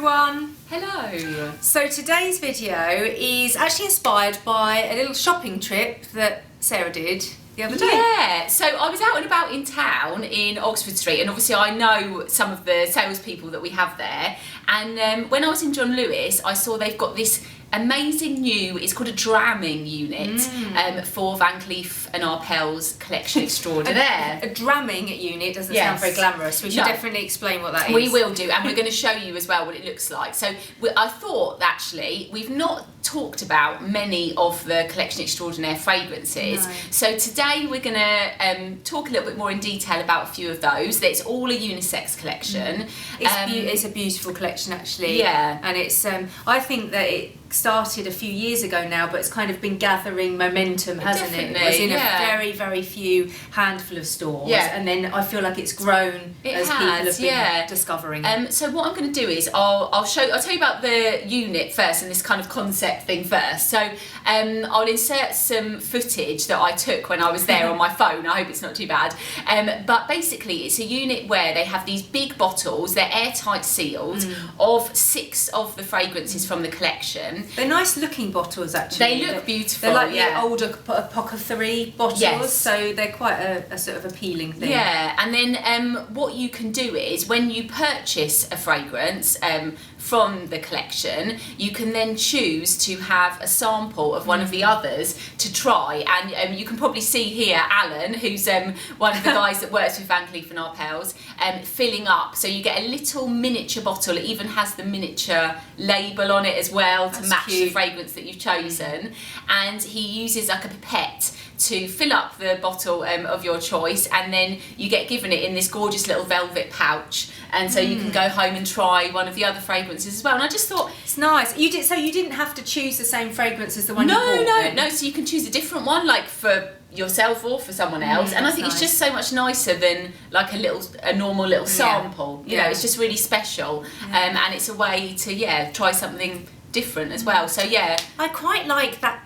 everyone! Hello! So today's video is actually inspired by a little shopping trip that Sarah did the other day. Yeah, so I was out and about in town in Oxford Street, and obviously I know some of the salespeople that we have there, and when I was in John Lewis I saw they've got this amazing new, it's called a dramming unit for Van Cleef and Arpels collection Extraordinaire. A dramming unit doesn't sound very glamorous. We should definitely explain what that is. We will do, and we're going to show you as well what it looks like. So I thought actually we've not talked about many of the collection Extraordinaire fragrances. No. So today we're going to talk a little bit more in detail about a few of those. It's all a unisex collection. It's a beautiful collection actually. Yeah. And it's I think that it started a few years ago now, but it's kind of been gathering momentum, hasn't it? It was in a very, very few handful of stores, and then I feel like it's grown as people have been discovering it. So what I'm going to do is I'll tell you about the unit first and this kind of concept thing first. So I'll insert some footage that I took when I was there on my phone. I hope it's not too bad. But basically it's a unit where they have these big bottles, they're airtight sealed, of 6 of the fragrances from the collection. They're nice looking bottles actually. They look beautiful. They're like the older Apothecary bottles, so they're quite a sort of appealing thing. Yeah, and then what you can do is when you purchase a fragrance from the collection, you can then choose to have a sample of one of the others to try, and you can probably see here Alan, who's one of the guys that works with Van Cleef and Arpels, filling up. So you get a little miniature bottle. It even has the miniature label on it as well to match the fragrance that you've chosen, and he uses like a pipette to fill up the bottle of your choice, and then you get given it in this gorgeous little velvet pouch, and so you can go home and try one of the other fragrances as well. And I just thought it's nice. You didn't have to choose the same fragrance as the one you bought. No. So you can choose a different one, like for yourself or for someone else, and I think it's just so much nicer than like a normal little sample. You know, it's just really special, and it's a way to try something different as well. So I quite like that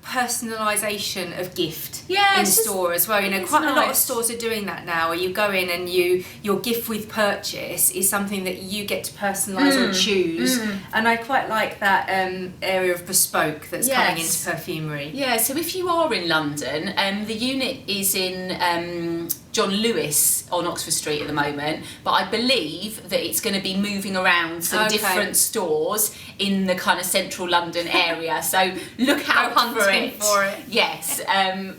personalisation of gift in store as well. You know, quite a lot of stores are doing that now, where you go in and your gift with purchase is something that you get to personalise or choose, and I quite like that area of bespoke that's coming into perfumery. Yeah, so if you are in London, the unit is in John Lewis on Oxford Street at the moment, but I believe that it's going to be moving around some different stores in the kind of central London area, so look out for it. Yes,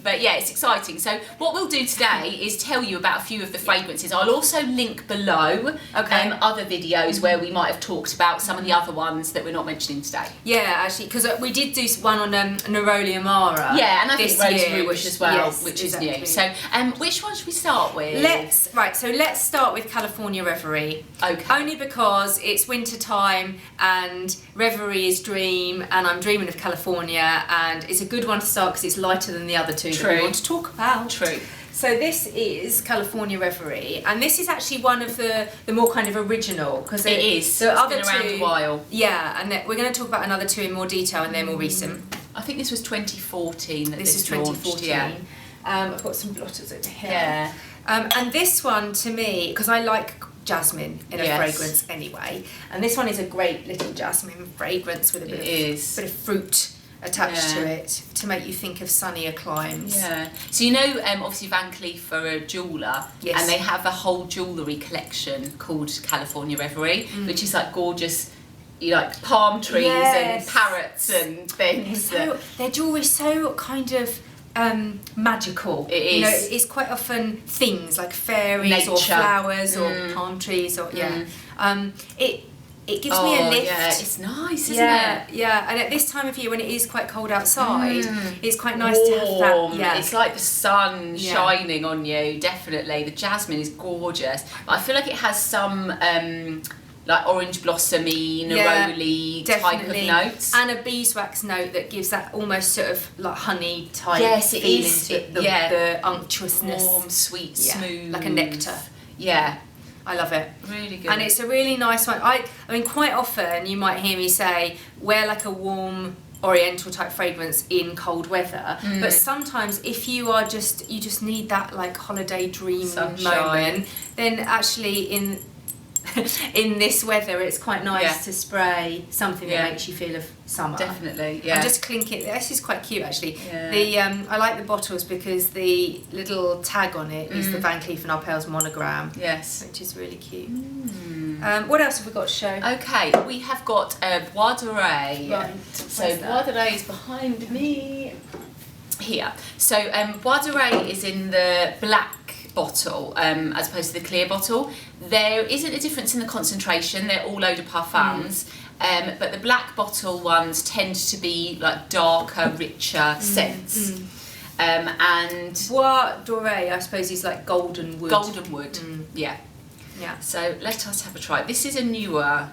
but it's exciting. So what we'll do today is tell you about a few of the fragrances. I'll also link below other videos where we might have talked about some of the other ones that we're not mentioning today. Yeah, actually, because we did do one on Neroli Amara. Yeah, and I think Rose Rouge as well, which is new. So which one should we start with? Let's start with California Reverie. Okay. Only because it's winter time and Reverie is dream, and I'm dreaming of California, and it's a good one to start because it's lighter than the other two that we want to talk about. True. So this is California Reverie, and this is actually one of the more kind of original, because it is. The other been around a while. Yeah, and we're going to talk about another two in more detail, and they're more recent. I think this was 2014 that this is 2014. Launched, I've got some blotters over here. Yeah. And this one, to me, because I like jasmine in a fragrance anyway, and this one is a great little jasmine fragrance with a bit of fruit attached to it to make you think of sunnier climes. Yeah. So you know, obviously Van Cleef are a jeweller, and they have a whole jewellery collection called California Reverie, which is like gorgeous, like palm trees and parrots and things. So, their jewellery's so kind of magical. It is. You know, it's quite often things like fairies or flowers or palm trees or it gives me a lift. Yeah, it's nice, isn't it? Yeah, and at this time of year when it is quite cold outside, it's quite nice to have that. Yeah. It's like the sun shining on you, definitely. The jasmine is gorgeous. But I feel like it has some like orange blossomy, neroli type of notes. And a beeswax note that gives that almost sort of like honey type feeling to it. The unctuousness. Warm, sweet, smooth. Like a nectar. Yeah. I love it. Really good. And it's a really nice one. I mean, quite often you might hear me say, wear like a warm oriental type fragrance in cold weather, but sometimes if you just need that like holiday dream moment, then actually in in this weather, it's quite nice to spray something that makes you feel of summer. Definitely, yeah. And just clink it. This is quite cute, actually. Yeah. I like the bottles because the little tag on it is the Van Cleef Arpels monogram. Yes. Which is really cute. What else have we got to show? Okay, we have got Bois de Rêve. Right. So Bois de Rêve is behind me here. So Bois de Rêve is in the black bottle as opposed to the clear bottle. There isn't a difference in the concentration, they're all eau de parfums, but the black bottle ones tend to be like darker, richer scents. And Bois doré, I suppose, is like golden wood. Golden wood, yeah. So let us have a try. This is a newer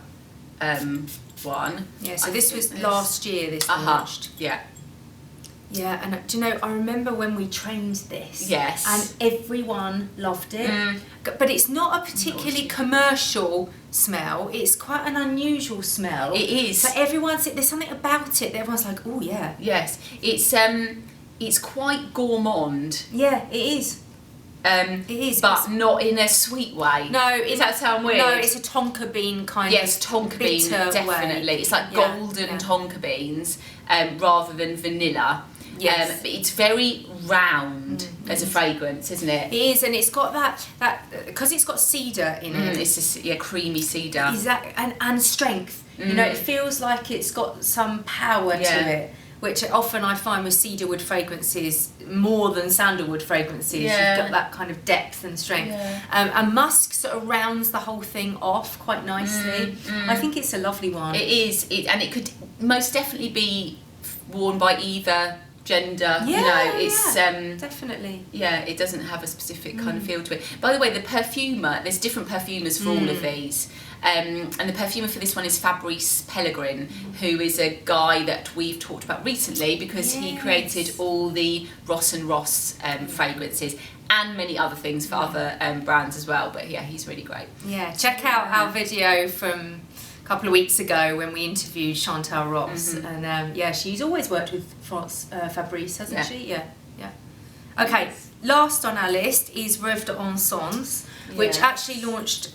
one. Yeah, so this was last year, this launched. Yeah. Yeah, and do you know, I remember when we trained this. Yes. And everyone loved it. But it's not a particularly commercial smell. It's quite an unusual smell. It is. But there's something about it that everyone's like, oh yeah. Yes. It's quite gourmand. Yeah, it is. It is. But not in a sweet way. No. Does that sound weird? No, it's a tonka bean kind of tonka bean, definitely. Way. It's like golden tonka beans rather than vanilla. Yes. But it's very round as a fragrance, isn't it? It is, and it's got that because it's got cedar in it. It's just creamy cedar. Exactly, and strength. You know, it feels like it's got some power to it, which often I find with cedarwood fragrances more than sandalwood fragrances. You've got that kind of depth and strength. And musk sort of rounds the whole thing off quite nicely. I think it's a lovely one. It is, and it could most definitely be worn by either gender. It's definitely. It doesn't have a specific kind of feel to it. By the way, the perfumer, there's different perfumers for all of these, and the perfumer for this one is Fabrice Pellegrin, who is a guy that we've talked about recently because he created all the Ross and Ross fragrances and many other things for other brands as well, but he's really great. Check out our video from a couple of weeks ago when we interviewed Chantal Ross, and she's always worked with Fabrice, hasn't she? Yeah. Okay, last on our list is Rêve d'Encens, which actually launched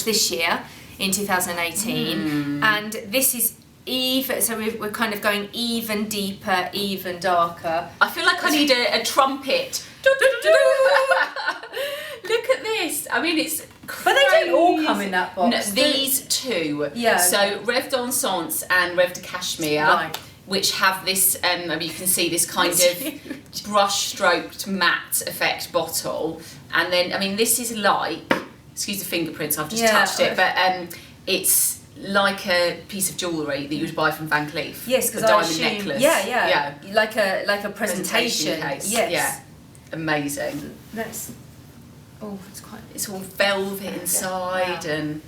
this year in 2018, and this is even, so we're kind of going even deeper, even darker. I feel like I need a trumpet. Look at this. I mean, it's crazy. But they don't all come in that box. No, these two. Yeah. So Rêve d'Encens and Rêve de Cashmere, which have this, you can see this kind of brush-stroked matte effect bottle. And then, I mean, this is like, excuse the fingerprints, I've just touched it, but it's like a piece of jewellery that you would buy from Van Cleef. Yes, because a diamond necklace. Yeah. Like a presentation case. Yes. Yeah. Amazing. It's all velvet inside, and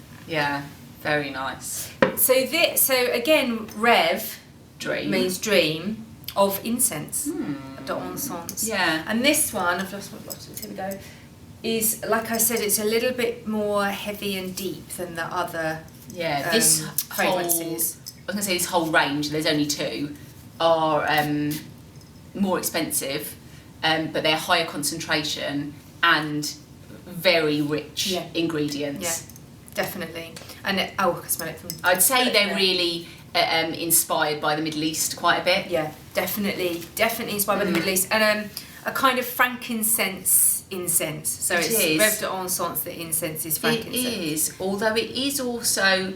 very nice. So again, Rêve means dream of incense. D'Encens. Yeah. And this one, I've lost my bottles. Here we go. Is, like I said, it's a little bit more heavy and deep than the other. This fragrances. I was going to say this whole range. There's only two, are more expensive, but they're higher concentration and very rich ingredients. Yeah, definitely. And I can smell it from. I'd say they're really inspired by the Middle East quite a bit. Yeah, definitely inspired by the Middle East, and a kind of frankincense. So it's Rêve d'Encens, the incense is frankincense. It is, although it is also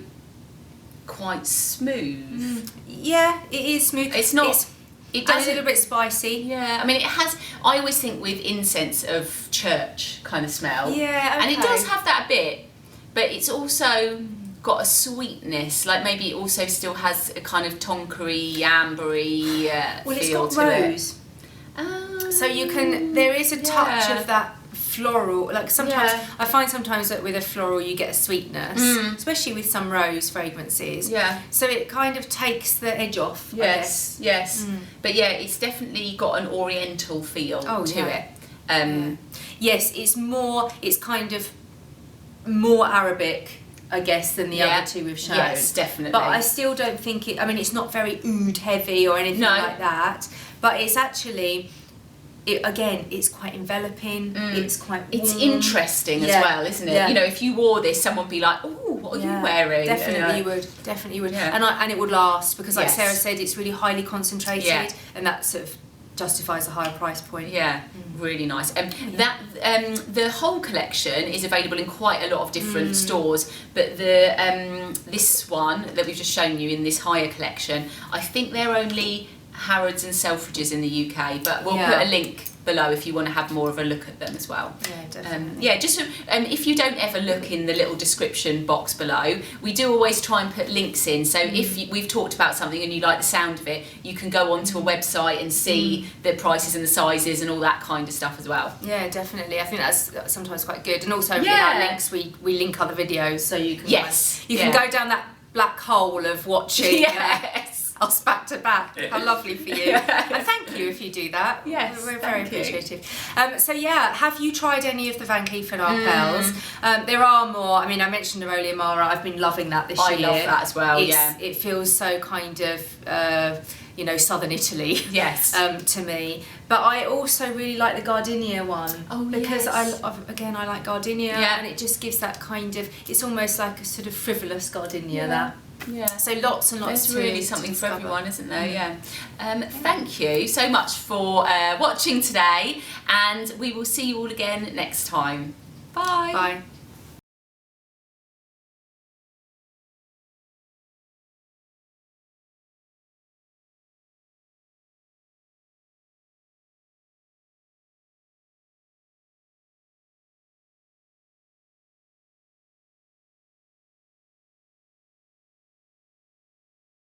quite smooth. Yeah, it is smooth. It's not. It does a little bit spicy. Yeah, I mean, it has. I always think with incense of church kind of smell. Yeah, okay. And it does have that a bit, but it's also got a sweetness. Like maybe it also still has a kind of tonkery, ambery feel to rose. So you can. There is a touch of that floral. Like sometimes I find that with a floral you get a sweetness, especially with some rose fragrances. Yeah. So it kind of takes the edge off. Yes. But it's definitely got an oriental feel to it. Yes, it's kind of more Arabic, I guess, than the other two we've shown. Yes, definitely. But I still don't think it's not very oud heavy or anything like that. But it's actually it's quite enveloping. It's quite warm. It's interesting as well, isn't it? You know, if you wore this, someone would be like, "Oh, what are you wearing?" Definitely would. And it would last, because like Sarah said, it's really highly concentrated, and that sort of justifies a higher price point. Really nice. That the whole collection is available in quite a lot of different stores, but the this one that we've just shown you in this higher collection, I think they're only Harrods and Selfridges in the UK, but we'll put a link below if you want to have more of a look at them as well. Just if you don't ever look in the little description box below, we do always try and put links in, so if we've talked about something and you like the sound of it, you can go onto a website and see the prices and the sizes and all that kind of stuff as well. Definitely. I think that's sometimes quite good, and also in our links we link other videos, so you can can go down that black hole of watching us back to back. How lovely for you. And thank you if you do that. We're very appreciative. Have you tried any of the Van Cleef Arpels? There are more. I mean, I mentioned Neroli Amara. I've been loving that this year. I love that as well. It feels so kind of southern Italy to me. But I also really like the Gardenia one, because I like Gardenia, and it just gives that kind of, it's almost like a sort of frivolous Gardenia so lots and lots. There's really something for everyone, isn't there? Thank you so much for watching today, and we will see you all again next time. Bye.